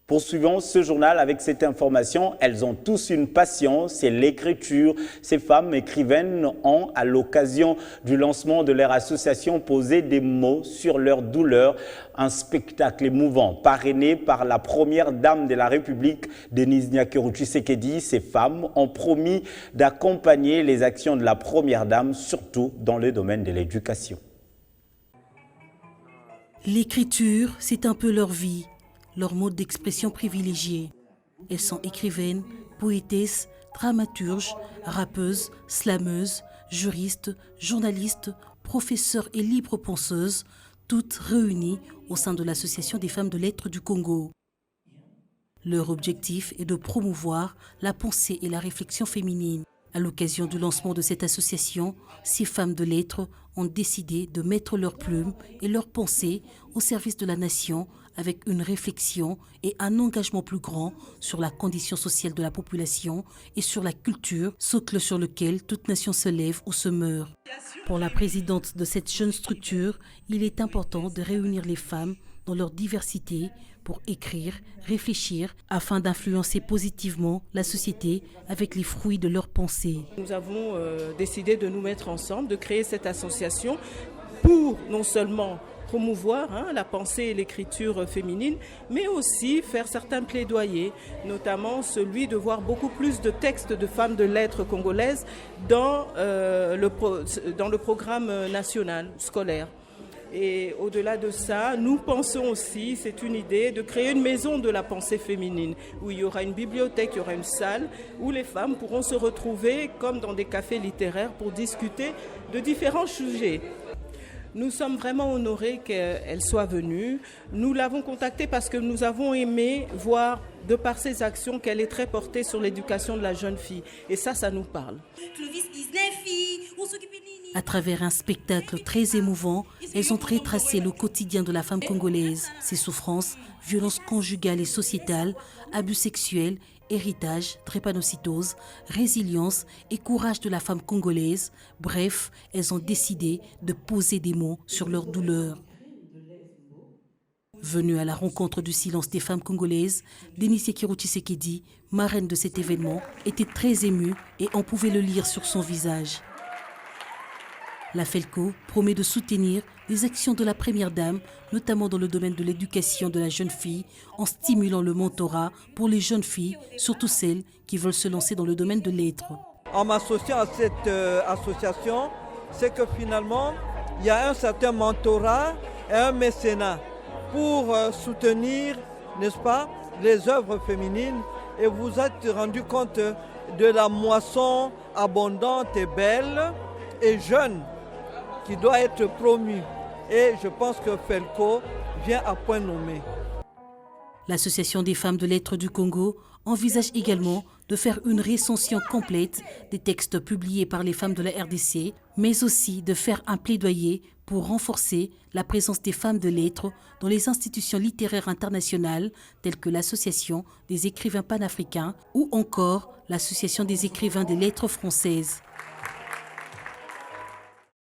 Poursuivons ce journal avec cette information. Elles ont tous une passion, c'est l'écriture. Ces femmes écrivaines ont, à l'occasion du lancement de leur association, posé des mots sur leur douleur. Un spectacle émouvant, parrainé par la première dame de la République, Denise Nyakeru Tshisekedi. Ces femmes ont promis d'accompagner les actions de la première dame, surtout dans le domaine de l'éducation. L'écriture, c'est un peu leur vie. Leur mode d'expression privilégié. Elles sont écrivaines, poétesses, dramaturges, rappeuses, slameuses, juristes, journalistes, professeurs et libres penseuses, toutes réunies au sein de l'Association des femmes de lettres du Congo. Leur objectif est de promouvoir la pensée et la réflexion féminine. À l'occasion du lancement de cette association, ces femmes de lettres ont décidé de mettre leurs plumes et leurs pensées au service de la nation avec une réflexion et un engagement plus grand sur la condition sociale de la population et sur la culture, socle sur lequel toute nation se lève ou se meurt. Pour la présidente de cette jeune structure, il est important de réunir les femmes dans leur diversité pour écrire, réfléchir, afin d'influencer positivement la société avec les fruits de leurs pensées. Nous avons décidé de nous mettre ensemble, de créer cette association pour non seulement promouvoir la pensée et l'écriture féminine, mais aussi faire certains plaidoyers, notamment celui de voir beaucoup plus de textes de femmes de lettres congolaises dans le programme national scolaire. Et au-delà de ça, nous pensons aussi, c'est une idée, de créer une maison de la pensée féminine, où il y aura une bibliothèque, il y aura une salle, où les femmes pourront se retrouver comme dans des cafés littéraires pour discuter de différents sujets. Nous sommes vraiment honorés qu'elle soit venue. Nous l'avons contactée parce que nous avons aimé voir, de par ses actions, qu'elle est très portée sur l'éducation de la jeune fille. Et ça nous parle. À travers un spectacle très émouvant, elles ont retracé le quotidien de la femme congolaise, ses souffrances, violences conjugales et sociétales, abus sexuels, héritage, drépanocytose, résilience et courage de la femme congolaise. Bref, elles ont décidé de poser des mots sur leur douleur. Venue à la rencontre du silence des femmes congolaises, Denise Nyakeru Tshisekedi, marraine de cet événement, était très émue et on pouvait le lire sur son visage. La FELCO promet de soutenir les actions de la Première Dame, notamment dans le domaine de l'éducation de la jeune fille, en stimulant le mentorat pour les jeunes filles, surtout celles qui veulent se lancer dans le domaine de lettres. En m'associant à cette association, c'est que finalement, il y a un certain mentorat et un mécénat pour soutenir, n'est-ce pas, les œuvres féminines. Et vous êtes rendu compte de la moisson abondante et belle et jeune qui doit être promue. Et je pense que FELCO vient à point nommé. L'Association des femmes de lettres du Congo envisage également de faire une recension complète des textes publiés par les femmes de la RDC, mais aussi de faire un plaidoyer pour renforcer la présence des femmes de lettres dans les institutions littéraires internationales telles que l'Association des écrivains panafricains ou encore l'Association des écrivains des lettres françaises.